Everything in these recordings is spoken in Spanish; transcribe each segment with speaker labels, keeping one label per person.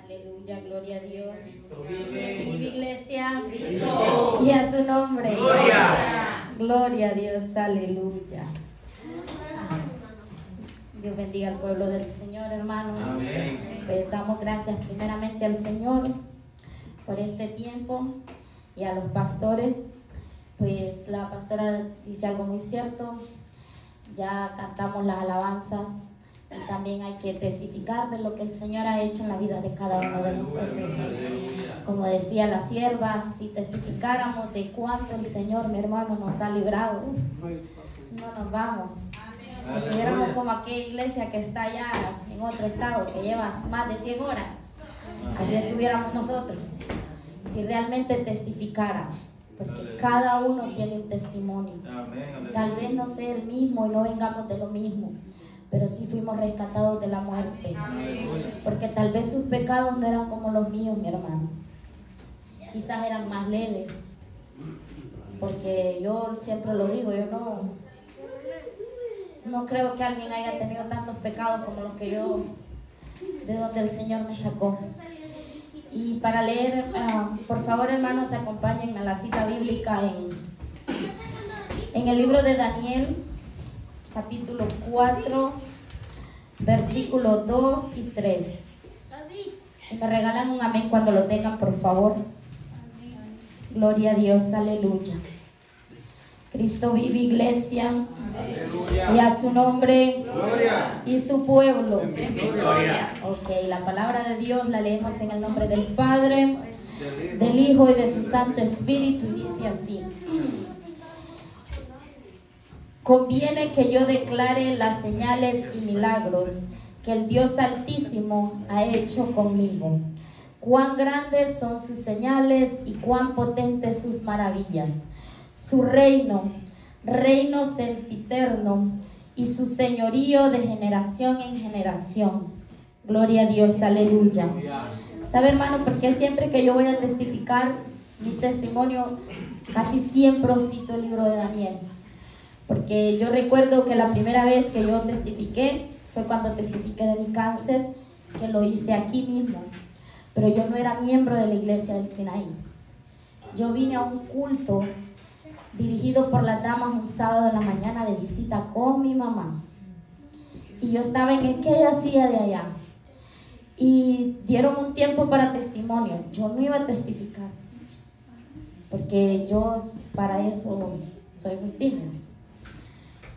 Speaker 1: Aleluya, gloria a Dios. Vive iglesia. Y a su nombre. Gloria a Dios, aleluya. Dios bendiga al pueblo del Señor, hermanos. Pues damos gracias primeramente al Señor por este tiempo y a los pastores. Pues la pastora dice algo muy cierto. Ya cantamos las alabanzas y también hay que testificar de lo que el Señor ha hecho en la vida de cada uno de nosotros. Como decía la sierva, si testificáramos de cuánto el Señor, mi hermano, nos ha librado, no nos vamos. Estuviéramos como aquella iglesia que está allá en otro estado, que lleva más de 100 horas. Así estuviéramos nosotros, si realmente testificáramos. Porque cada uno tiene un testimonio. Tal vez no sea el mismo y no vengamos de lo mismo, pero sí fuimos rescatados de la muerte. Porque tal vez sus pecados no eran como los míos, mi hermano. Quizás eran más leves. Porque yo siempre lo digo, yo no creo que alguien haya tenido tantos pecados como los que yo, de donde el Señor me sacó. Y para leer, por favor, hermanos, acompáñenme a la cita bíblica en el libro de Daniel, capítulo 4, versículos 2 y 3. Y me regalan un amén cuando lo tengan, por favor. Gloria a Dios, aleluya. Cristo vive, iglesia. Aleluya. Y a su nombre. Gloria. Y su pueblo. Gloria. Ok, la palabra de Dios la leemos en el nombre del Padre, del Hijo y de su Santo Espíritu. Y dice así: conviene que yo declare las señales y milagros que el Dios Altísimo ha hecho conmigo. Cuán grandes son sus señales y cuán potentes sus maravillas. Su reino sempiterno, y su señorío de generación en generación. Gloria a Dios, aleluya. ¿Sabe, hermano, porque siempre que yo voy a testificar mi testimonio, casi siempre cito el libro de Daniel? Porque yo recuerdo que la primera vez que yo testifiqué fue cuando testifiqué de mi cáncer, que lo hice aquí mismo. Pero yo no era miembro de la iglesia del Sinaí. Yo vine a un culto dirigido por las damas un sábado en la mañana de visita con mi mamá. Y yo estaba en aquella silla de allá. Y dieron un tiempo para testimonio. Yo no iba a testificar, porque yo para eso soy muy tímida.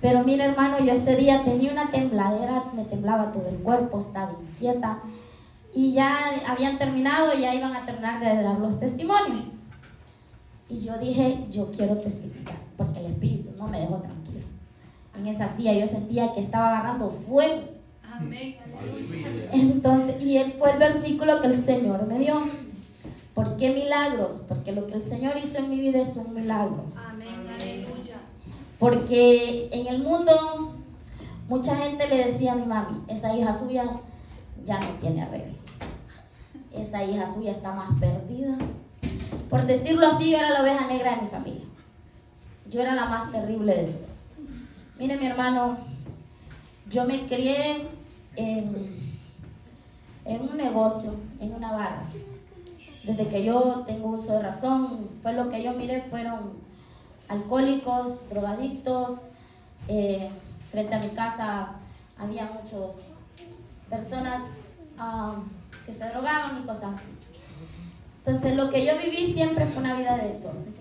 Speaker 1: Pero mira, hermano, yo ese día tenía una tembladera, me temblaba todo el cuerpo, estaba inquieta. Y ya habían terminado, ya iban a terminar de dar los testimonios. Y yo dije, yo quiero testificar, porque el Espíritu no me dejó tranquila. En esa silla yo sentía que estaba agarrando fuego. Amén. Entonces, y fue el versículo que el Señor me dio. ¿Por qué milagros? Porque lo que el Señor hizo en mi vida es un milagro. Amén. Aleluya. Porque en el mundo, mucha gente le decía a mi mami, esa hija suya ya no tiene arreglo. Esa hija suya está más perdida. Por decirlo así, yo era la oveja negra de mi familia. Yo era la más terrible de todas. Mire, mi hermano, yo me crié en un negocio, en una barra. Desde que yo tengo uso de razón, fue lo que yo miré, fueron alcohólicos, drogadictos. Frente a mi casa había muchas personas que se drogaban y cosas así. Entonces lo que yo viví siempre fue una vida de desorden.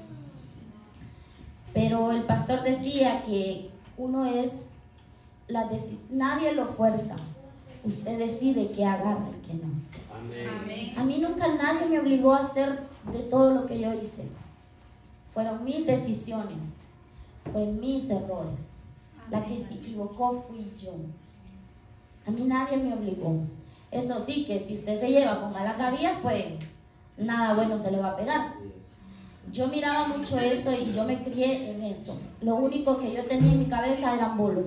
Speaker 1: Pero el pastor decía que uno es nadie lo fuerza, usted decide qué agarra y qué no. Amén. A mí nunca nadie me obligó a hacer de todo lo que yo hice. Fueron mis decisiones, fueron mis errores. La que se equivocó fui yo. A mí nadie me obligó. Eso sí, que si usted se lleva con malas gavillas, pues nada bueno se le va a pegar. Yo miraba mucho eso y yo me crié en eso. Lo único que yo tenía en mi cabeza eran bolos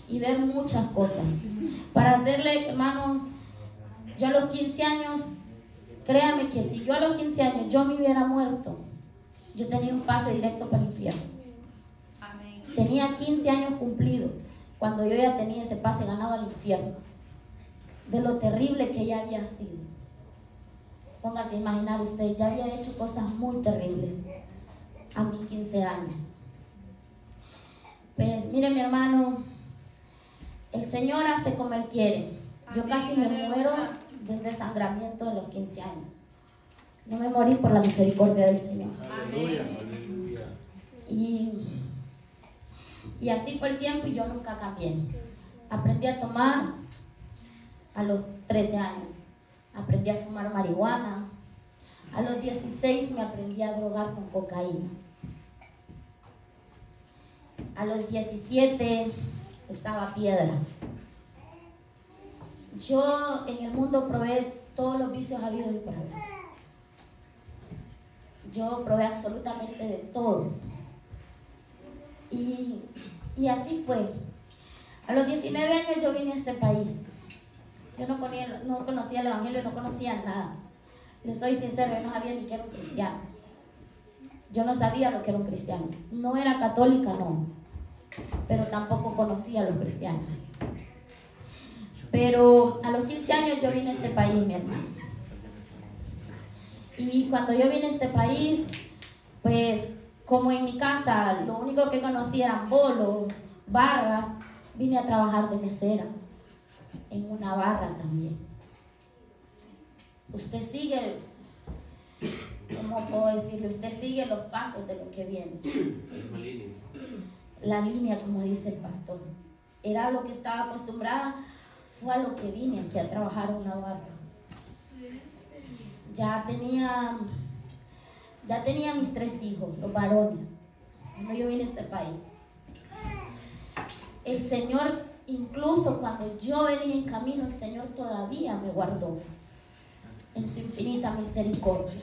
Speaker 1: y ver muchas cosas. Para hacerle, hermano, yo a los 15 años, créame que si yo a los 15 años yo me hubiera muerto, yo tenía un pase directo para el infierno. Amén. Tenía 15 años cumplidos cuando yo ya tenía ese pase ganado al infierno, de lo terrible que ya había sido. Póngase a imaginar usted, ya había hecho cosas muy terribles a mis 15 años. Pues mire mi hermano, el Señor hace como Él quiere. Yo casi me muero de un desangramiento de los 15 años. No me morí por la misericordia del Señor.
Speaker 2: Aleluya.
Speaker 1: Y así fue el tiempo y yo nunca cambié. Aprendí a tomar a los 13 años. Aprendí a fumar marihuana. A los 16 me aprendí a drogar con cocaína. A los 17 usaba piedra. Yo en el mundo probé todos los vicios habidos y por haber. Yo probé absolutamente de todo. Y así fue. A los 19 años yo vine a este país. Yo no conocía el Evangelio, no conocía nada. Les soy sincera, yo no sabía ni que era un cristiano. Yo no sabía lo que era un cristiano. No era católica, no. Pero tampoco conocía a los cristianos. Pero a los 15 años yo vine a este país, mi hermano. Y cuando yo vine a este país, pues como en mi casa lo único que conocía eran bolos, barras, vine a trabajar de mesera en una barra también. Usted sigue, ¿cómo puedo decirlo? Usted sigue los pasos de lo que viene. La línea, como dice el pastor. Era lo que estaba acostumbrada, fue a lo que vine aquí a trabajar en una barra. Ya tenía mis 3 hijos, los varones, cuando yo vine a este país. El Señor, incluso cuando yo venía en camino, el Señor todavía me guardó en su infinita misericordia.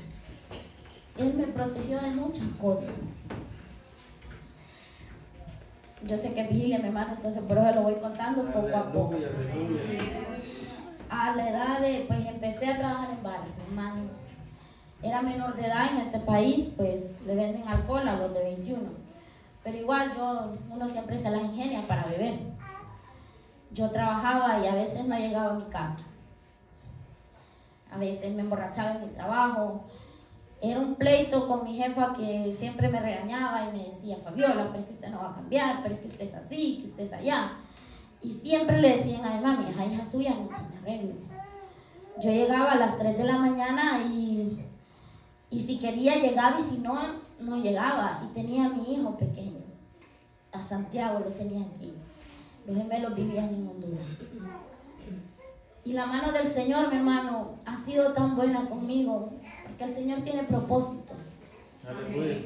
Speaker 1: Él me protegió de muchas cosas. Yo sé que es vigilia, mi hermano, entonces por eso lo voy contando poco a poco. A la edad de, pues empecé a trabajar en bares, mi hermano. Era menor de edad en este país, pues le venden alcohol a los de 21. Pero igual uno siempre se las ingenia para beber. Yo trabajaba y a veces no llegaba a mi casa. A veces me emborrachaba en mi trabajo. Era un pleito con mi jefa que siempre me regañaba y me decía, Fabiola, pero es que usted no va a cambiar, pero es que usted es así, que usted es allá. Y siempre le decían a mi mami, esa hija suya no tiene arreglo. Yo llegaba a las 3 de la mañana y si quería llegaba y si no, no llegaba. Y tenía a mi hijo pequeño, a Santiago lo tenía aquí. Los gemelos vivían en Honduras. Y la mano del Señor, mi hermano, ha sido tan buena conmigo, porque el Señor tiene propósitos.
Speaker 2: Aleluya.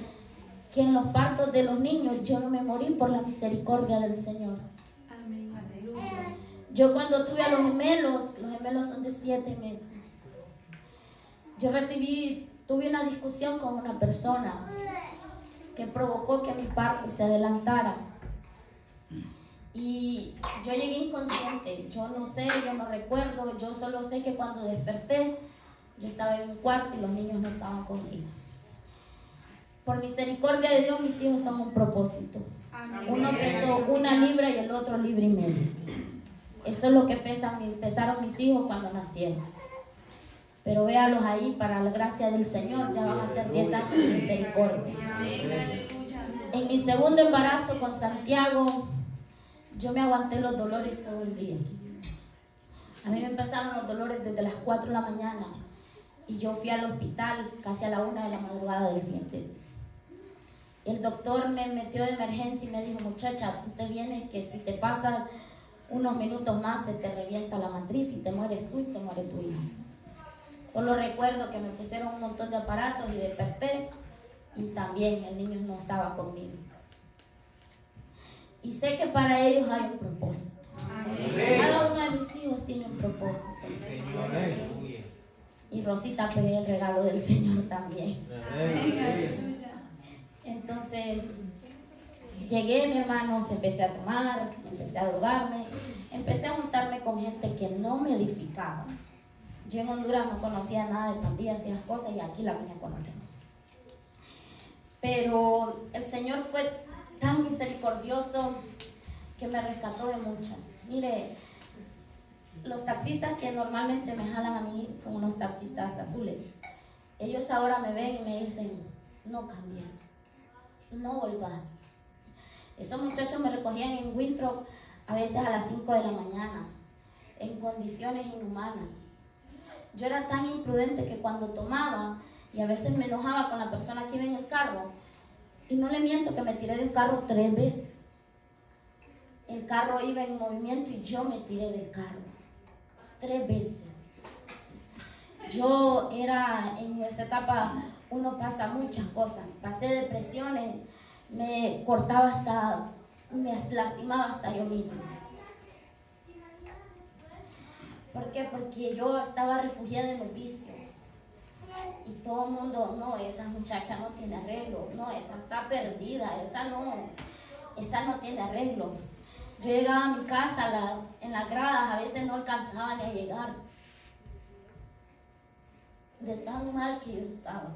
Speaker 1: Que en los partos de los niños yo no me morí por la misericordia del Señor.
Speaker 3: Amén. Aleluya.
Speaker 1: Yo cuando tuve a los gemelos son de 7 meses. Yo tuve una discusión con una persona que provocó que mi parto se adelantara. Y yo llegué inconsciente, yo no sé, yo no recuerdo, yo solo sé que cuando desperté, yo estaba en un cuarto y los niños no estaban conmigo. Por misericordia de Dios, mis hijos son un propósito.
Speaker 3: Amén.
Speaker 1: Uno pesó 1 libra y el otro 1,5 libras. Eso es lo que pesaron mis hijos cuando nacieron. Pero véalos ahí, para la gracia del Señor, ya van a ser 10 años de misericordia. En mi segundo embarazo con Santiago, yo me aguanté los dolores todo el día. A mí me empezaron los dolores desde las 4 de la mañana y yo fui al hospital casi a la 1 de la madrugada del siguiente día. El doctor me metió de emergencia y me dijo, muchacha, tú te vienes que si te pasas unos minutos más se te revienta la matriz y te mueres tú y te muere tu hijo. Solo recuerdo que me pusieron un montón de aparatos y desperté y también el niño no estaba conmigo. Y sé que para ellos hay un propósito.
Speaker 3: Amén.
Speaker 1: Cada uno de mis hijos tiene un propósito. Y Rosita pues es el regalo del Señor también. Entonces llegué, mi hermano, empecé a tomar, empecé a drogarme, empecé a juntarme con gente que no me edificaba. Yo en Honduras no conocía nada de pandillas y esas cosas y aquí la vine a conocer. Pero el Señor fue tan misericordioso que me rescató de muchas. Mire, los taxistas que normalmente me jalan a mí son unos taxistas azules. Ellos ahora me ven y me dicen, no cambies, no volvás. Esos muchachos me recogían en Winthrop a veces a las 5 de la mañana, en condiciones inhumanas. Yo era tan imprudente que cuando tomaba, y a veces me enojaba con la persona que iba en el carro, y no le miento que me tiré de un carro 3 veces. El carro iba en movimiento y yo me tiré del carro 3 veces. Yo era, en esta etapa uno pasa muchas cosas, pasé depresiones, me cortaba hasta, me lastimaba hasta yo misma. ¿Por qué? Porque yo estaba refugiada en los vicios. Y todo el mundo, no, esa muchacha no tiene arreglo, no, esa está perdida, esa no tiene arreglo. Yo llegaba a mi casa en las gradas, a veces no alcanzaba ni a llegar. De tan mal que yo estaba.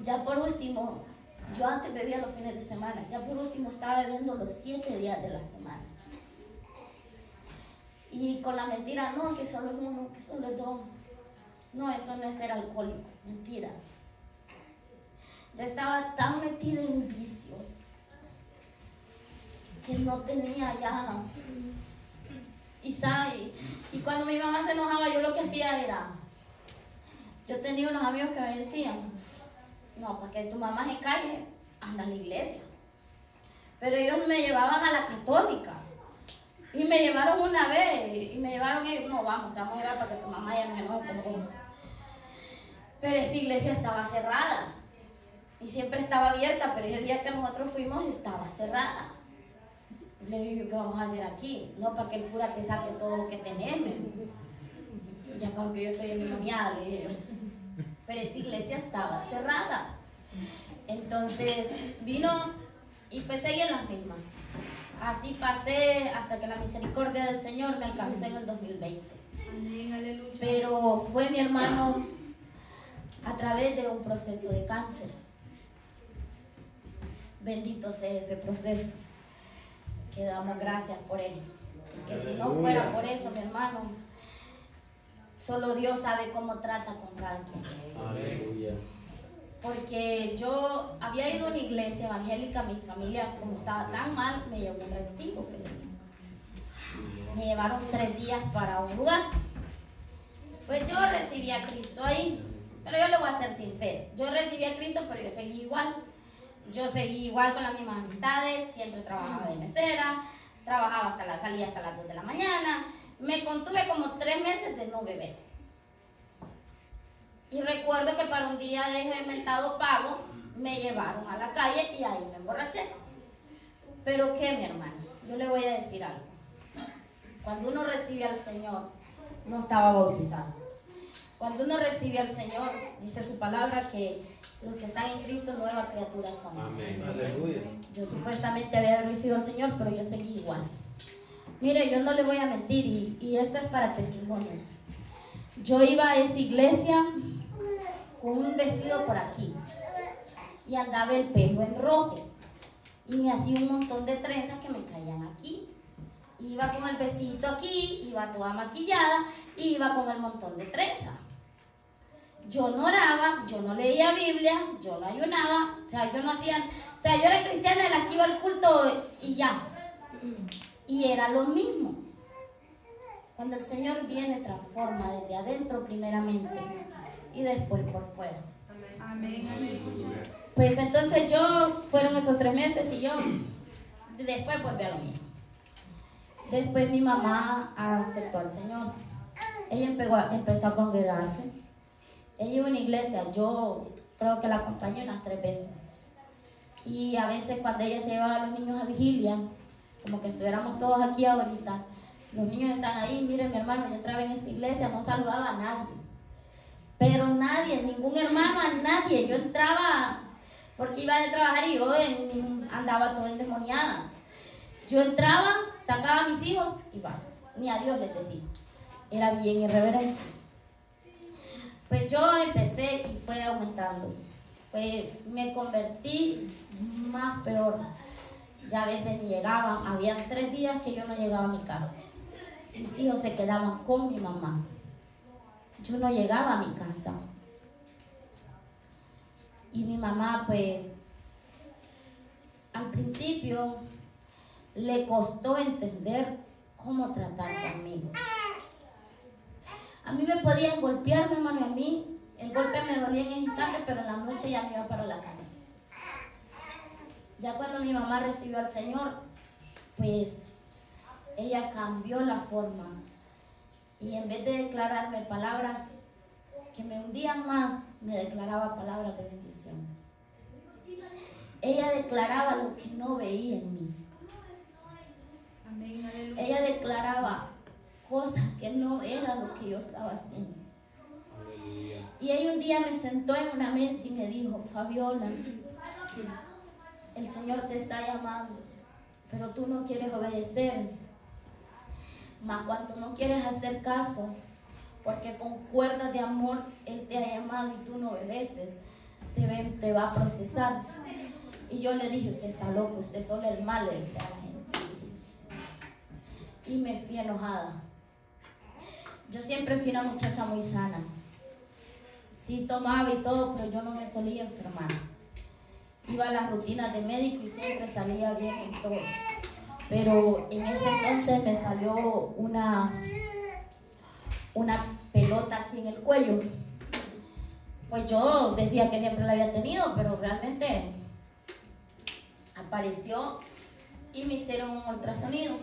Speaker 1: Ya por último, yo antes bebía los fines de semana, ya por último estaba bebiendo los 7 días de la semana. Y con la mentira, no, que solo es uno, que solo es dos. No, eso no es ser alcohólico, mentira. Ya estaba tan metida en vicios que no tenía ya. Y cuando mi mamá se enojaba, yo lo que hacía era, yo tenía unos amigos que me decían, no, para que tu mamá se calle, anda a la iglesia. Pero ellos me llevaban a la católica. Y me llevaron una vez, y me llevaron y no, vamos, te vamos a llevar para que tu mamá ya no se enoje conmigo. Pero esa iglesia estaba cerrada. Y siempre estaba abierta, pero ese día que nosotros fuimos estaba cerrada. Y le digo, ¿qué vamos a hacer aquí? No, para que el cura te saque todo lo que tenemos. Ya como que yo estoy endemoniada, le digo. Pero esa iglesia estaba cerrada. Entonces vino y pues seguí en las mismas. Así pasé hasta que la misericordia del Señor me alcanzó en el 2020.
Speaker 3: Amén, aleluya.
Speaker 1: Pero fue mi hermano a través de un proceso de cáncer. Bendito sea ese proceso. Que damos gracias por él. Porque si no fuera por eso, mi hermano, solo Dios sabe cómo trata con cada quien.
Speaker 2: Aleluya.
Speaker 1: Porque yo había ido a una iglesia evangélica, mi familia, como estaba tan mal, me llevó un retiro que le hice. Me llevaron 3 días para un lugar. Pues yo recibí a Cristo ahí, pero yo le voy a ser sincero. Yo recibí a Cristo, pero yo seguí igual. Yo seguí igual con las mismas amistades, siempre trabajaba de mesera, trabajaba hasta la salida hasta las 2 de la mañana. Me contuve como 3 meses de no beber. Y recuerdo que para un día de mentado pago, me llevaron a la calle y ahí me emborraché. Pero ¿qué, mi hermano? Yo le voy a decir algo. Cuando uno recibe al Señor, no estaba bautizado. Cuando uno recibe al Señor, dice su palabra que los que están en Cristo, nueva criatura son.
Speaker 2: Amén. Aleluya.
Speaker 1: Yo supuestamente había recibido al Señor, pero yo seguí igual. Mire, yo no le voy a mentir y esto es para testimonio. Yo iba a esa iglesia con un vestido por aquí y andaba el pelo en rojo y me hacía un montón de trenzas que me caían aquí. Iba con el vestidito aquí, iba toda maquillada y iba con el montón de trenzas. Yo no oraba, yo no leía Biblia, yo no ayunaba, yo era cristiana de la que iba al culto y ya. Y era lo mismo. Cuando el Señor viene, transforma desde adentro primeramente y después por fuera.
Speaker 3: Amén, aleluya.
Speaker 1: Pues entonces fueron esos 3 meses y yo después volví a lo mismo. Después mi mamá aceptó al Señor. Ella empezó a congregarse. Ella iba a una iglesia, yo creo que la acompañé unas 3 veces. Y a veces cuando ella se llevaba a los niños a vigilia, como que estuviéramos todos aquí ahorita, los niños están ahí, miren mi hermano, yo entraba en esa iglesia, no saludaba a nadie. Pero nadie, ningún hermano, a nadie. Yo entraba porque iba a trabajar y yo andaba toda endemoniada. Yo entraba, sacaba a mis hijos y va, ni a Dios les decía. Era bien irreverente. Pues yo empecé y fue aumentando. Me convertí más peor. Ya a veces ni llegaban, habían 3 días que yo no llegaba a mi casa. mis hijos se quedaban con mi mamá. Yo no llegaba a mi casa. Y mi mamá, pues, al principio le costó entender cómo tratar conmigo. A mí me podían golpear, mi hermano, y a mí el golpe me dolía en ese instante, pero en la noche ya me iba para la cama. Ya cuando mi mamá recibió al Señor, pues ella cambió la forma. Y en vez de declararme palabras que me hundían más, me declaraba palabras de bendición. Ella declaraba lo que no veía en mí.
Speaker 3: Amén, aleluya.
Speaker 1: Ella declaraba cosas que no era lo que yo estaba haciendo. Y ella un día me sentó en una mesa y me dijo: Fabiola, el Señor te está llamando, pero tú no quieres obedecer. Mas cuando no quieres hacer caso, porque con cuerdas de amor Él te ha llamado y tú no obedeces, te va a procesar. Y yo le dije: usted está loco, usted solo el mal, le dice a la gente. Y me fui enojada. Yo siempre fui una muchacha muy sana. Sí tomaba y todo, pero yo no me solía enfermar. Iba a las rutinas de médico y siempre salía bien en todo. Pero en ese entonces me salió una pelota aquí en el cuello. Pues yo decía que siempre la había tenido, pero realmente apareció y me hicieron un ultrasonido.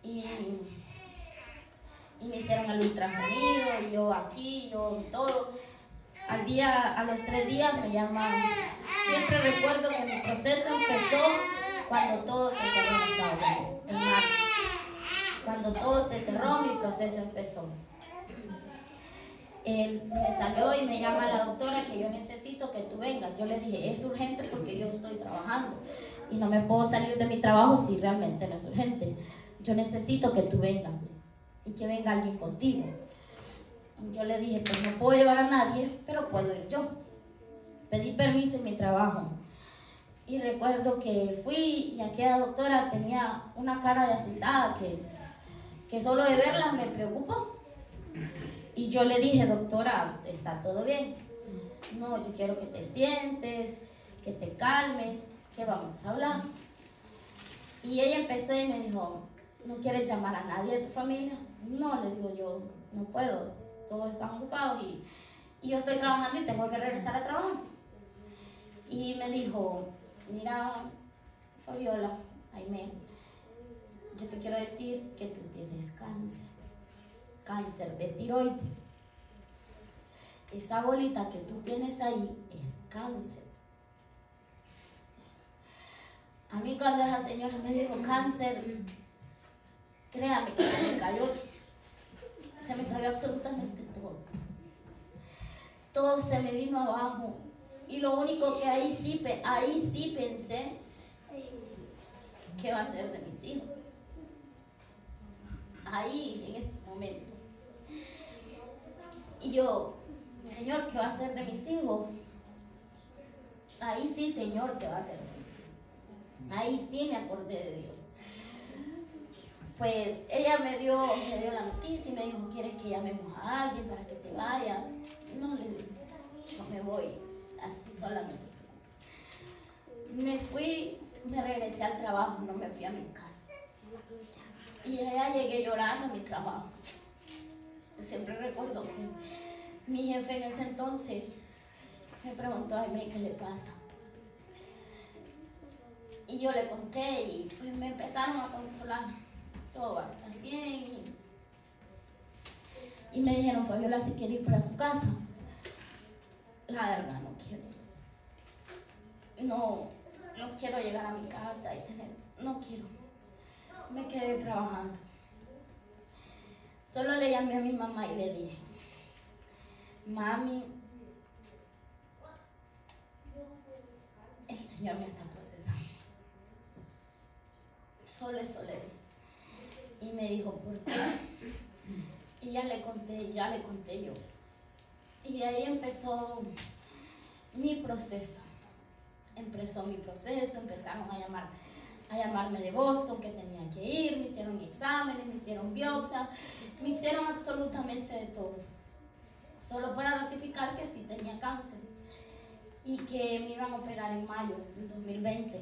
Speaker 1: Y me hicieron el ultrasonido, y yo aquí, yo todo. A los 3 días me llaman. Siempre recuerdo que mi proceso empezó cuando todo se cerró en Estados Unidos, en marzo. Cuando todo se cerró, mi proceso empezó. Él me salió y me llama la doctora que yo necesito que tú vengas. Yo le dije: es urgente porque yo estoy trabajando y no me puedo salir de mi trabajo si realmente no es urgente. Yo necesito que tú vengas y que venga alguien contigo. Yo le dije: pues no puedo llevar a nadie, pero puedo ir yo. Pedí permiso en mi trabajo. Y recuerdo que fui y aquella doctora tenía una cara de asustada que solo de verla me preocupó. Y yo le dije: doctora, ¿está todo bien? No, yo quiero que te sientes, que te calmes, que vamos a hablar. Y ella empezó y me dijo: ¿no quieres llamar a nadie de tu familia? No, le digo yo, no puedo, todos están ocupados y yo estoy trabajando y tengo que regresar a trabajar. Y me dijo: mira, Fabiola, Aimé, yo te quiero decir que tú tienes cáncer de tiroides. Esa bolita que tú tienes ahí es cáncer. A mí cuando esa señora me dijo cáncer, créame que se me cayó absolutamente todo. Todo se me vino abajo. Y lo único que ahí sí pensé, ¿qué va a ser de mis hijos? Ahí, en este momento. Y yo: Señor, ¿qué va a ser de mis hijos? Ahí sí, Señor, ¿qué va a ser de mis hijos? Ahí sí me acordé de Dios. Pues ella me dio la noticia y me dijo: ¿quieres que llamemos a alguien para que te vaya? No, le dije: yo me voy, así sola no se preocupe. Me fui, me regresé al trabajo, no me fui a mi casa. Y allá llegué llorando a mi trabajo. Siempre recuerdo que mi jefe en ese entonces me preguntó: Aimé, ¿qué le pasa? Y yo le conté y pues me empezaron a consolar. Todo va a estar bien. Y me dijeron: Fabiola, si quiere ir para su casa. La verdad, no quiero. No quiero llegar a mi casa y no quiero. Me quedé trabajando. Solo le llamé a mi mamá y le dije: mami, el Señor me está procesando. Solo eso le dije. Y me dijo: ¿por qué? Y ya le conté yo. Y ahí empezó mi proceso. Empezaron a llamar a llamarme de Boston, que tenía que ir, me hicieron exámenes, me hicieron biopsia, me hicieron absolutamente de todo, solo para ratificar que sí tenía cáncer y que me iban a operar en mayo del 2020.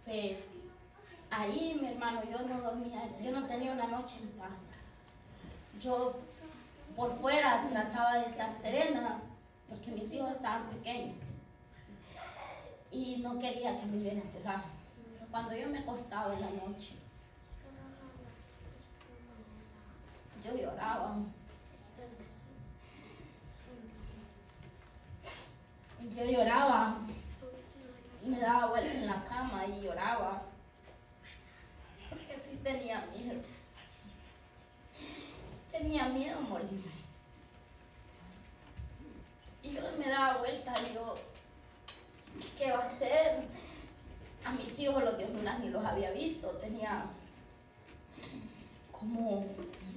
Speaker 1: Pues ahí, mi hermano, yo no dormía, yo no tenía una noche en paz. Yo por fuera trataba de estar serena porque mis hijos estaban pequeños y no quería que me vieran llorar. Cuando yo me acostaba en la noche, yo lloraba. Yo lloraba, me daba vuelta en la cama y lloraba, porque sí tenía miedo. Tenía miedo a morir. Y yo me daba vuelta y yo, ¿qué va a hacer? A mis hijos los Dios ni los había visto. Tenía como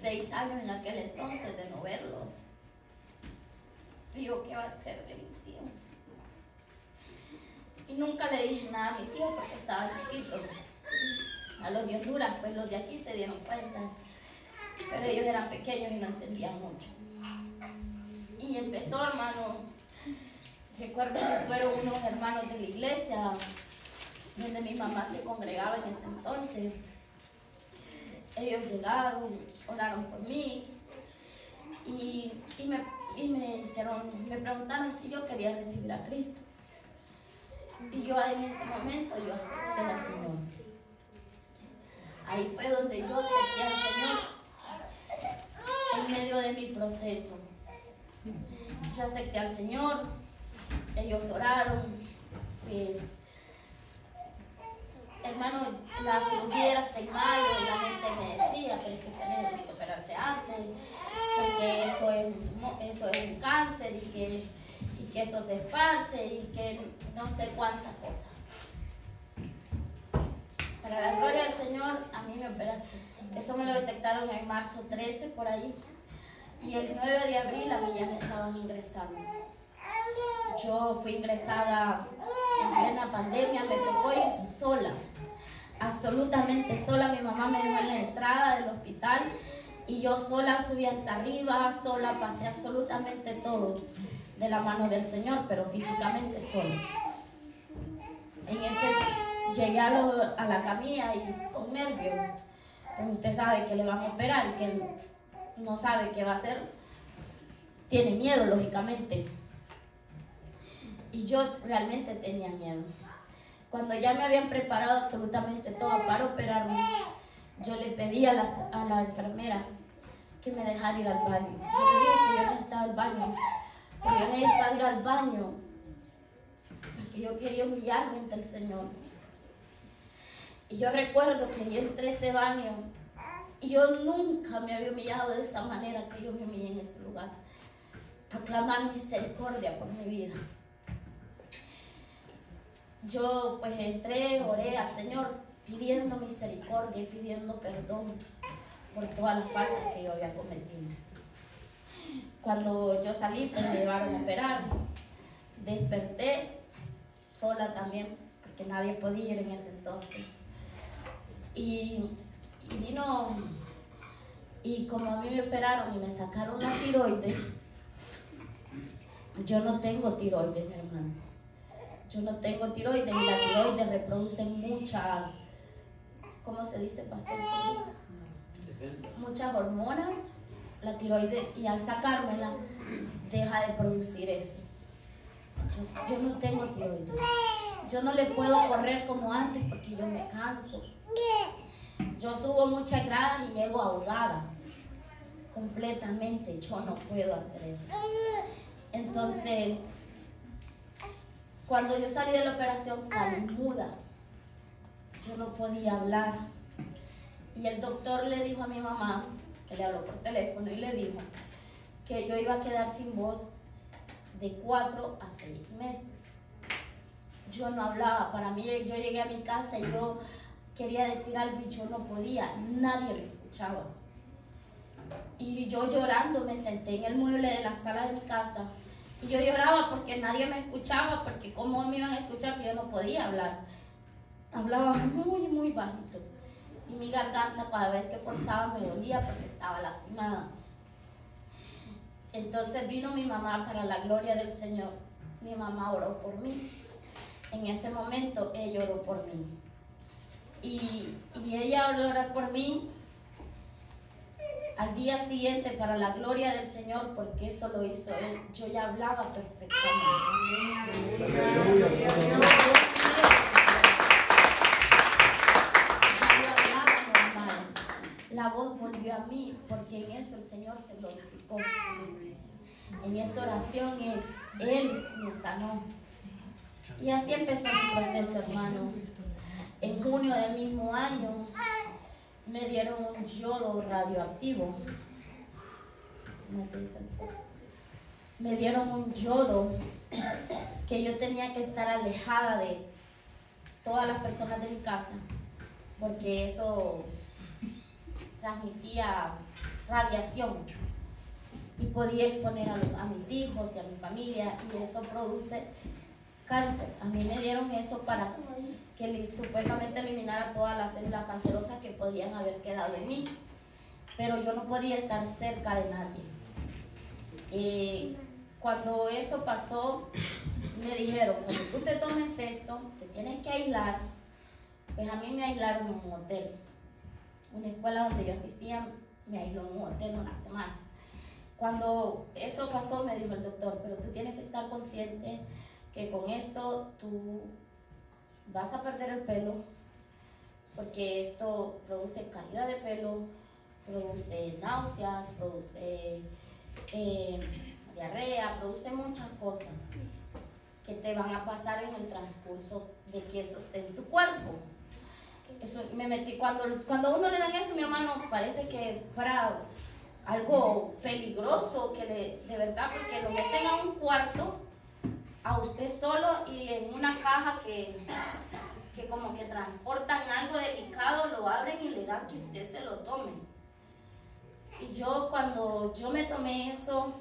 Speaker 1: 6 años en aquel entonces de no verlos. Y yo, ¿qué va a hacer de mis hijos? Y nunca le dije nada a mis hijos porque estaban chiquitos. A los de Honduras, pues los de aquí se dieron cuenta. Pero ellos eran pequeños y no entendían mucho. Y empezó, hermano, recuerdo que fueron unos hermanos de la iglesia donde mi mamá se congregaba en ese entonces. Ellos llegaron, oraron por mí y me preguntaron si yo quería recibir a Cristo. Y yo en ese momento yo acepté al Señor. Ahí fue donde yo acepté al Señor en medio de mi proceso. Yo acepté al Señor, ellos oraron, pues, hermano, la cirugía era hasta en mayo y la gente me decía, pero es que usted necesita operarse antes, porque eso es un cáncer y que eso se esparce y que no sé cuántas cosas. Para la gloria del Señor, a mí me operaron. Eso me lo detectaron en marzo 13, por ahí. Y el 9 de abril a mí ya me estaban ingresando. Yo fui ingresada en plena pandemia, me tocó ir sola, absolutamente sola. Mi mamá me dejó en la entrada del hospital y yo sola subí hasta arriba, sola pasé absolutamente todo de la mano del Señor, pero físicamente sola. En ese llegué a la camilla y con nervios, pues usted sabe que le van a operar y que no sabe qué va a hacer, tiene miedo lógicamente. Y yo realmente tenía miedo. Cuando ya me habían preparado absolutamente todo para operarme, yo le pedí a la enfermera que me dejara ir al baño. Yo le dije que yo necesitaba el baño, que yo necesitaba ir al baño, porque yo quería humillarme ante el Señor. Y yo recuerdo que yo entré a ese baño y yo nunca me había humillado de esa manera que yo me humillé en ese lugar, a clamar misericordia por mi vida. Yo pues entré, oré al Señor pidiendo misericordia y pidiendo perdón por todas las faltas que yo había cometido. Cuando yo salí, pues me llevaron a operar. Desperté sola también, porque nadie podía ir en ese entonces. Y vino, y como a mí me operaron y me sacaron la tiroides, yo no tengo tiroides, mi hermano. Yo no tengo tiroides y la tiroides reproduce muchas, ¿cómo se dice, pastor? Muchas hormonas, la tiroides, y al sacármela deja de producir eso. Yo no tengo tiroides. Yo no le puedo correr como antes porque yo me canso. Yo subo muchas gradas y llego ahogada completamente. Yo no puedo hacer eso. Entonces, cuando yo salí de la operación, salí muda. Yo no podía hablar. Y el doctor le dijo a mi mamá, que le habló por teléfono, y le dijo que yo iba a quedar sin voz de 4 a 6 meses. Yo no hablaba. Para mí, yo llegué a mi casa y yo quería decir algo y yo no podía. Nadie me escuchaba. Y yo llorando me senté en el mueble de la sala de mi casa. Y yo lloraba porque nadie me escuchaba, porque cómo me iban a escuchar si yo no podía hablar. hablaba muy, muy bajito. Y mi garganta cada vez que forzaba me dolía porque estaba lastimada. Entonces vino mi mamá, para la gloria del Señor. Mi mamá oró por mí. En ese momento ella oró por mí. Y ella al orar por mí, al día siguiente, para la gloria del Señor, porque eso lo hizo Él, yo ya hablaba perfectamente. La voz volvió a mí, porque en eso el Señor se glorificó. En esa oración Él me sanó. Y así empezó mi proceso, hermano. En junio del mismo año me dieron un yodo radioactivo. Me dieron un yodo que yo tenía que estar alejada de todas las personas de mi casa, porque eso transmitía radiación y podía exponer a mis hijos y a mi familia, y eso produce cáncer. A mí me dieron eso para que supuestamente eliminara todas las células cancerosas que podían haber quedado en mí, pero yo no podía estar cerca de nadie. Cuando eso pasó, me dijeron: cuando tú te tomes esto, te tienes que aislar. Pues a mí me aislaron en un hotel. Una escuela donde yo asistía me aisló en un hotel una semana. Cuando eso pasó, me dijo el doctor: pero tú tienes que estar consciente que con esto tú vas a perder el pelo, porque esto produce caída de pelo, produce náuseas, produce diarrea, produce muchas cosas que te van a pasar en el transcurso de que eso esté en tu cuerpo. Eso me metí, cuando a uno le dan eso, mi hermano, parece que fuera algo peligroso, que de verdad, porque lo meten a un cuarto a usted solo y en una caja que como que transportan algo delicado, lo abren y le dan que usted se lo tome. Y yo, cuando yo me tomé eso,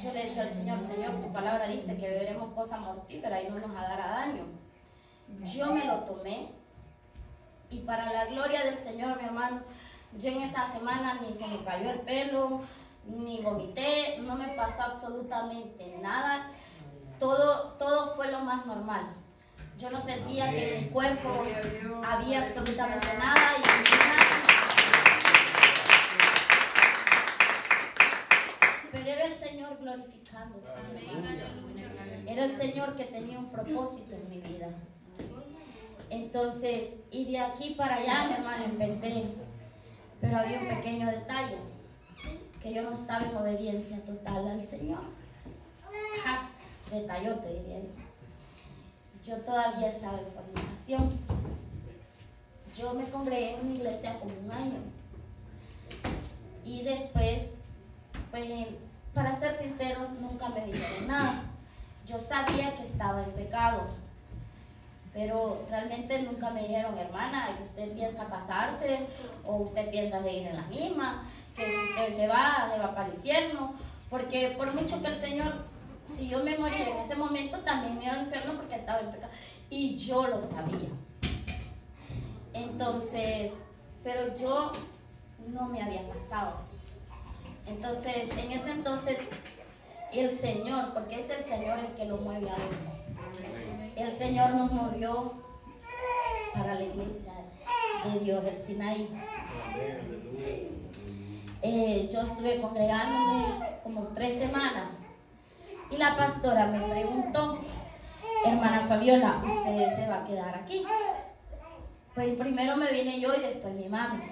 Speaker 1: yo le dije al Señor: Señor, tu palabra dice que beberemos cosas mortíferas y no nos hará daño. Yo me lo tomé, y para la gloria del Señor, mi hermano, yo en esa semana ni se me cayó el pelo, ni vomité, no me pasó absolutamente nada. Todo fue lo más normal. Yo no sentía que en mi cuerpo había absolutamente nada. Pero era el Señor glorificándose. Era el Señor que tenía un propósito en mi vida. Entonces, y de aquí para allá, mi hermano, empecé. Pero había un pequeño detalle, que yo no estaba en obediencia total al Señor. Detallote, diría yo. Yo todavía estaba en fornicación. Yo me congregué en una iglesia como un año. Y después, pues, para ser sincero, nunca me dijeron nada. Yo sabía que estaba en pecado, pero realmente nunca me dijeron: hermana, ¿usted piensa casarse? ¿O usted piensa seguir en la misma? ¿Que si usted se va para el infierno? Porque por mucho que el Señor... Si yo me moría en ese momento, también me iba al infierno porque estaba en pecado. Y yo lo sabía. Entonces, pero yo no me había casado. Entonces, en ese entonces, el Señor, porque es el Señor el que lo mueve a uno. El Señor nos movió para la iglesia de Dios, el Sinaí. Yo estuve congregándome como 3 semanas. Y la pastora me preguntó: hermana Fabiola, ¿usted se va a quedar aquí? Pues primero me vine yo y después mi mami.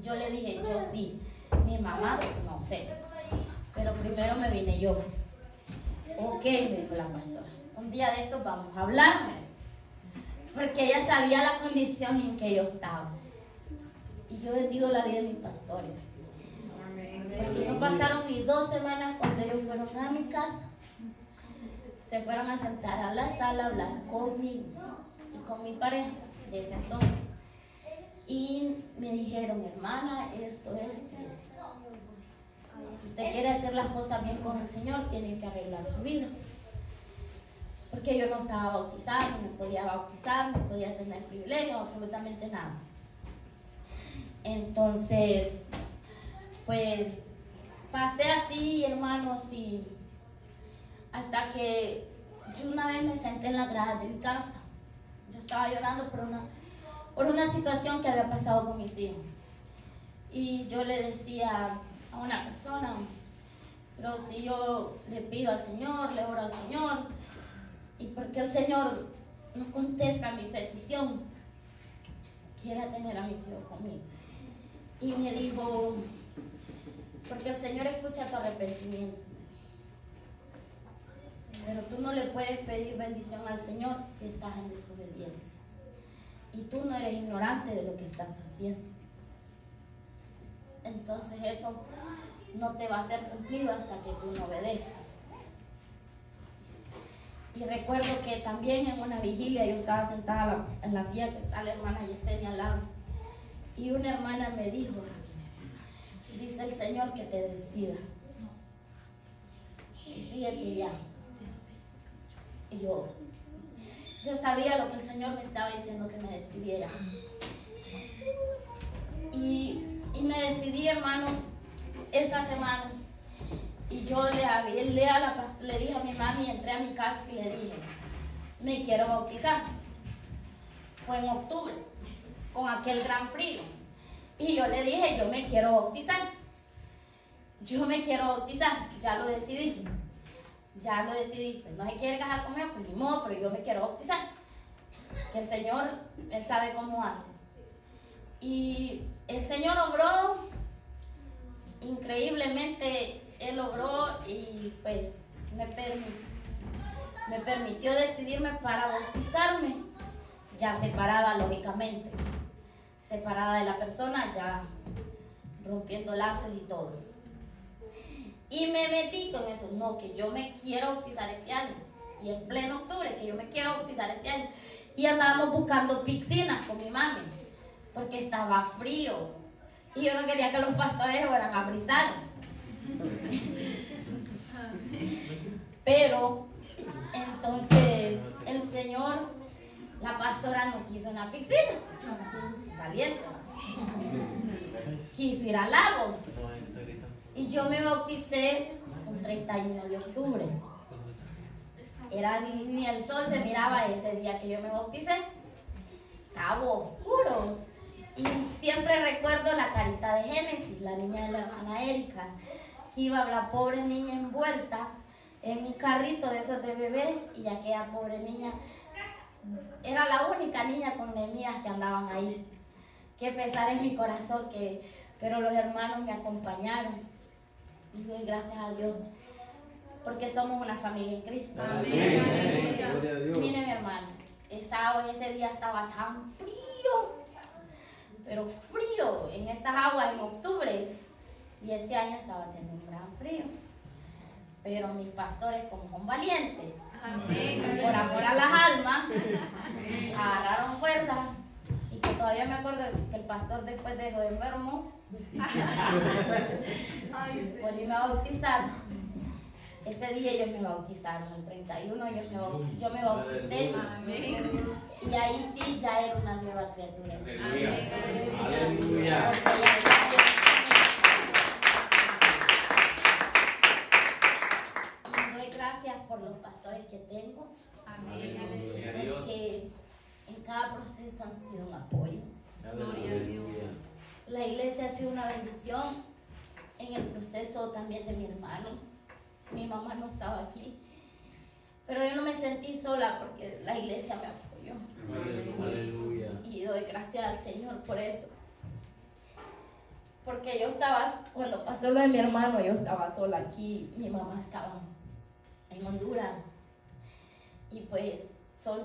Speaker 1: Yo le dije: yo sí. Mi mamá, no sé. Pero primero me vine yo. Ok, me dijo la pastora. Un día de estos vamos a hablarme. Porque ella sabía la condición en que yo estaba. Y yo bendigo la vida de mis pastores. Porque no pasaron ni 2 semanas cuando ellos fueron a mi casa. Se fueron a sentar a la sala a hablar conmigo y con mi pareja de ese entonces. Y me dijeron: hermana, esto. Si usted quiere hacer las cosas bien con el Señor, tiene que arreglar su vida. porque yo no estaba bautizada, ni me podía bautizar, ni podía tener privilegio, absolutamente nada. Entonces, pues pasé así, hermanos, y hasta que yo una vez me senté en la grada de mi casa. Yo estaba llorando por una situación que había pasado con mis hijos. Y yo le decía a una persona, pero si yo le pido al Señor, le oro al Señor, ¿y por qué el Señor no contesta mi petición? Quiere tener a mis hijos conmigo. Y me dijo, porque el Señor escucha tu arrepentimiento. Pero tú no le puedes pedir bendición al Señor si estás en desobediencia. Y tú no eres ignorante de lo que estás haciendo. Entonces eso no te va a ser cumplido hasta que tú no obedezcas. Y recuerdo que también en una vigilia yo estaba sentada en la silla que está la hermana Yesenia al lado. Y una hermana me dijo, dice el Señor que te decidas. Y síguete ya. Y yo sabía lo que el Señor me estaba diciendo que me decidiera. Y me decidí, hermanos, esa semana. Y yo le dije a mi mami, entré a mi casa y le dije, me quiero bautizar. Fue en octubre, con aquel gran frío. Y yo le dije, yo me quiero bautizar. Yo me quiero bautizar, ya lo decidí. Ya lo decidí, pues no se quiere casar conmigo, pues ni modo, pero yo me quiero bautizar. Que el Señor, Él sabe cómo hace. Y el Señor obró, increíblemente, Él obró y pues me permitió decidirme para bautizarme, ya separada lógicamente, separada de la persona, ya rompiendo lazos y todo. Y me metí con eso, no, que yo me quiero bautizar este año. Y en pleno octubre, que yo me quiero bautizar este año. Y andábamos buscando piscinas con mi mami, porque estaba frío. Y yo no quería que los pastores fueran a brisar. Pero, entonces, el Señor, la pastora no quiso una piscina. Valiente. Quiso ir al lago. Y yo me bauticé el 31 de octubre. Ni el sol se miraba ese día que yo me bauticé. Estaba oscuro. Y siempre recuerdo la carita de Génesis, la niña de la hermana Erika, que iba la pobre niña envuelta en un carrito de esos de bebé, y aquella pobre niña era la única niña con Nehemías que andaban ahí. Qué pesar en mi corazón, pero los hermanos me acompañaron. Y doy gracias a Dios, porque somos una familia en Cristo.
Speaker 2: Amén.
Speaker 1: Mire, mi hermano, ese día estaba tan frío, pero frío, en estas aguas en octubre, y ese año estaba haciendo un gran frío. Pero mis pastores, como son valientes, por amor a las almas, agarraron fuerza. Y que todavía me acuerdo que el pastor, después de eso, enfermo, pues irme a bautizar. Ese día ellos me bautizaron, el 31 yo me bauticé. Y ahí sí ya era una nueva criatura.
Speaker 2: Aleluya.
Speaker 1: Y doy gracias por los pastores que tengo. Porque en cada proceso han sido un apoyo.
Speaker 3: Gloria a Dios.
Speaker 1: La iglesia ha sido una bendición en el proceso también de mi hermano. Mi mamá no estaba aquí, pero yo no me sentí sola porque la iglesia me apoyó.
Speaker 2: Aleluya.
Speaker 1: Y doy gracias al Señor por eso. Porque cuando pasó lo de mi hermano, yo estaba sola aquí. Mi mamá estaba en Honduras. Y pues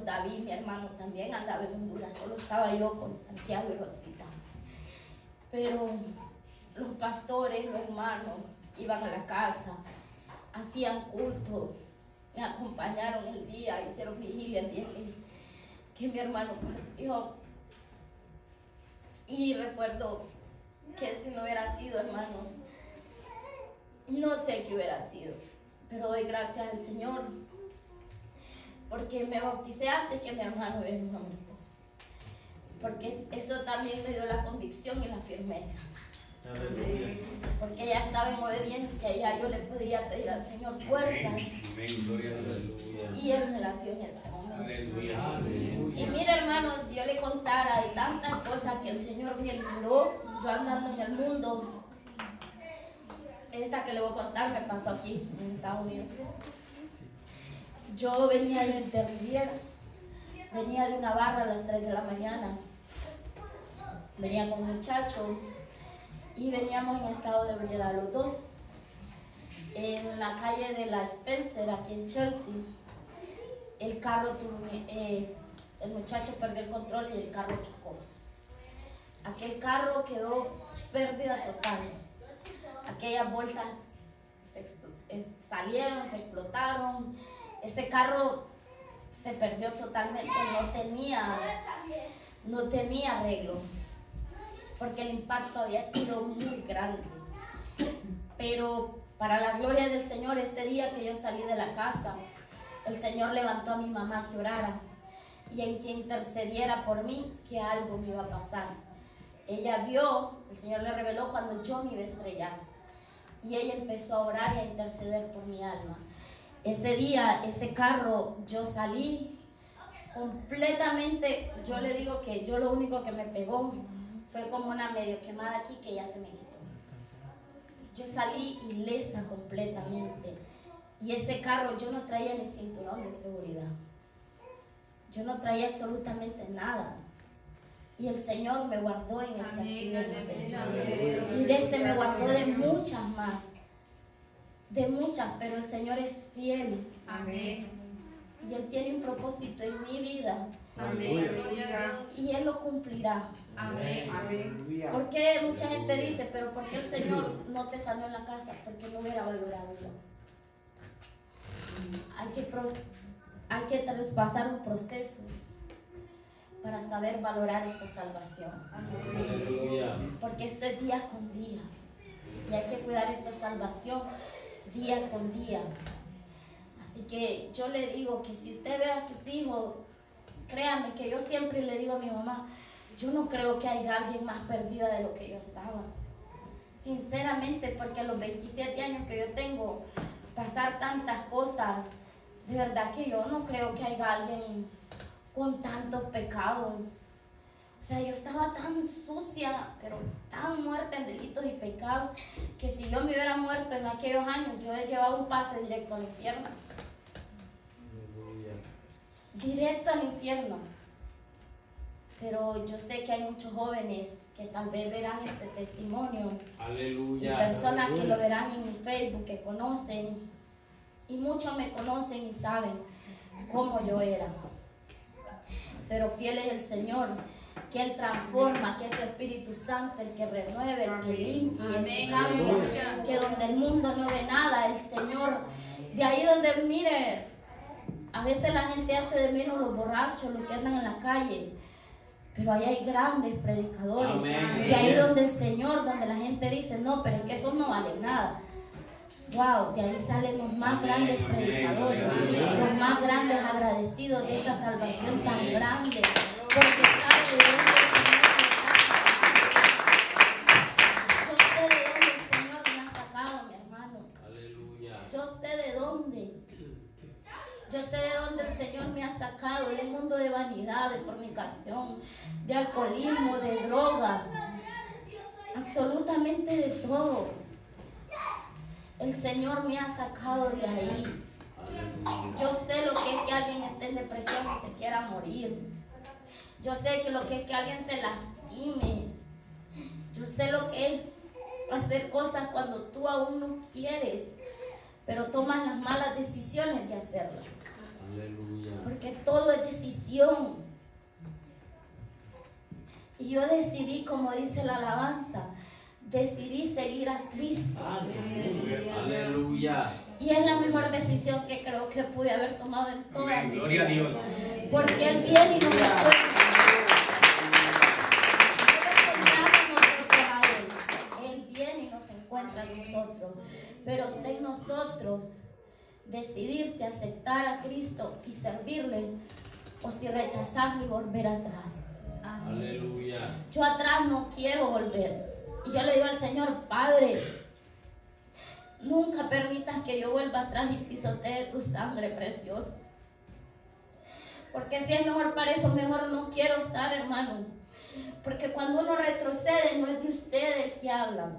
Speaker 1: David, mi hermano, también andaba en Honduras. Solo estaba yo con Santiago y Rosita. Pero los pastores, los hermanos, iban a la casa, hacían culto, me acompañaron el día, hicieron vigilia el día que mi hermano partió. Y recuerdo que si no hubiera sido, hermano, no sé qué hubiera sido, pero doy gracias al Señor, porque me bauticé antes que mi hermano hubiera muerto. Porque eso también me dio la convicción y la firmeza.
Speaker 2: Aleluya.
Speaker 1: Porque ya estaba en obediencia y ya yo le podía pedir al Señor fuerza. Y Él me la dio en ese momento. Y mira, hermanos, si yo le contara de tantas cosas que el Señor me libró, yo andando en el mundo. Esta que le voy a contar me pasó aquí en Estados Unidos. Yo venía de Riviera, venía de una barra a las 3 de la mañana. Venía con un muchacho y veníamos en estado de ebriedad los dos. En la calle de la Spencer, aquí en Chelsea, el carro el muchacho perdió el control y el carro chocó. Aquel carro quedó pérdida total. Aquellas bolsas salieron, se explotaron. Ese carro se perdió totalmente, no tenía arreglo, porque el impacto había sido muy grande. Pero para la gloria del Señor, ese día que yo salí de la casa, el Señor levantó a mi mamá que orara y en que intercediera por mí, que algo me iba a pasar. Ella vio, el Señor le reveló cuando yo me iba a estrellar, y ella empezó a orar y a interceder por mi alma. Ese día, ese carro, yo salí completamente, yo le digo que yo lo único que me pegó fue como una medio quemada aquí que ya se me quitó. Yo salí ilesa completamente. Y ese carro, yo no traía ni cinturón de seguridad. Yo no traía absolutamente nada. Y el Señor me guardó en ese accidente. Y de este me guardó de muchas más. De muchas, pero el Señor es fiel.
Speaker 3: Amén.
Speaker 1: Y Él tiene un propósito en mi vida.
Speaker 3: Amén.
Speaker 1: Y Él lo cumplirá.
Speaker 3: Amén. Amén.
Speaker 1: Porque mucha gente dice, pero ¿por qué el Señor no te sanó en la casa? Porque no hubiera valorado yo. Hay que traspasar un proceso para saber valorar esta salvación.
Speaker 2: Aleluya.
Speaker 1: Porque esto es día con día. Y hay que cuidar esta salvación día con día. Así que yo le digo que si usted ve a sus hijos, créanme que yo siempre le digo a mi mamá, yo no creo que haya alguien más perdida de lo que yo estaba. Sinceramente, porque a los 27 años que yo tengo, pasar tantas cosas, de verdad que yo no creo que haya alguien con tantos pecados. O sea, yo estaba tan sucia, pero tan muerta en delitos y pecados, que si yo me hubiera muerto en aquellos años, yo he llevado un pase directo al infierno. Directo al infierno. Pero yo sé que hay muchos jóvenes que tal vez verán este testimonio.
Speaker 2: Aleluya.
Speaker 1: Y personas que lo verán en mi Facebook, que conocen, y muchos me conocen y saben cómo yo era. Pero fiel es el Señor, que Él transforma, que es su Espíritu Santo el que renueve, el que limpia, el que cambia, que donde el mundo no ve nada, el Señor, de ahí donde, mire, a veces la gente hace de menos los borrachos, los que andan en la calle, pero ahí hay grandes predicadores.
Speaker 2: Amén.
Speaker 1: Y ahí donde el Señor, donde la gente dice, no, pero es que eso no vale nada. Wow, de ahí salen los más grandes predicadores, los más grandes agradecidos de esa salvación tan grande, porque sabe de dónde el Señor me ha sacado, mi hermano.
Speaker 2: Aleluya.
Speaker 1: Yo sé de dónde. Yo sé de dónde el Señor me ha sacado, de un mundo de vanidad, de fornicación, de alcoholismo, de droga, absolutamente de todo. El Señor me ha sacado de ahí. Yo sé lo que es que alguien esté en depresión y se quiera morir. Yo sé que lo que es que alguien se lastime. Yo sé lo que es hacer cosas cuando tú aún no quieres, pero tomas las malas decisiones de hacerlas.
Speaker 2: Aleluya.
Speaker 1: Porque todo es decisión. Y yo decidí, como dice la alabanza, decidí seguir a Cristo.
Speaker 2: Aleluya.
Speaker 1: Y es la mejor decisión que creo que pude haber tomado en toda mi vida.
Speaker 4: Gloria a Dios.
Speaker 1: Porque Él viene y nos encuentra. Él viene y nos encuentra a nosotros. Pero está en nosotros decidirse a aceptar a Cristo y servirle, o si rechazarlo y volver atrás.
Speaker 2: Aleluya.
Speaker 1: Yo atrás no quiero volver. Y yo le digo al Señor, Padre, nunca permitas que yo vuelva atrás y pisotee tu sangre preciosa. Porque si es mejor para eso, mejor no quiero estar, hermano. Porque cuando uno retrocede, no es de ustedes que hablan,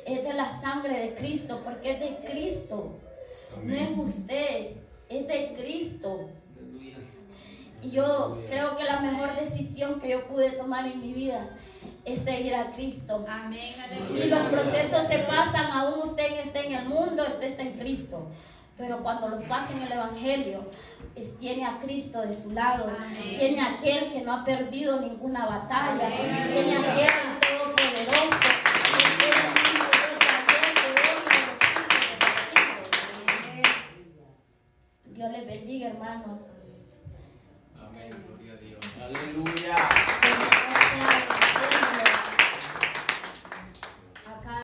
Speaker 1: es de la sangre de Cristo, porque es de Cristo. No es usted, es de Cristo. Y yo creo que la mejor decisión que yo pude tomar en mi vida es seguir a Cristo.
Speaker 3: Amén.
Speaker 1: Y los procesos se pasan, aún usted esté en el mundo, usted está en Cristo. Pero cuando lo pasa en el Evangelio, tiene a Cristo de su lado.
Speaker 3: Amén.
Speaker 1: Tiene a aquel que no ha perdido ninguna batalla.
Speaker 3: Amén.
Speaker 1: Tiene a aquel todopoderoso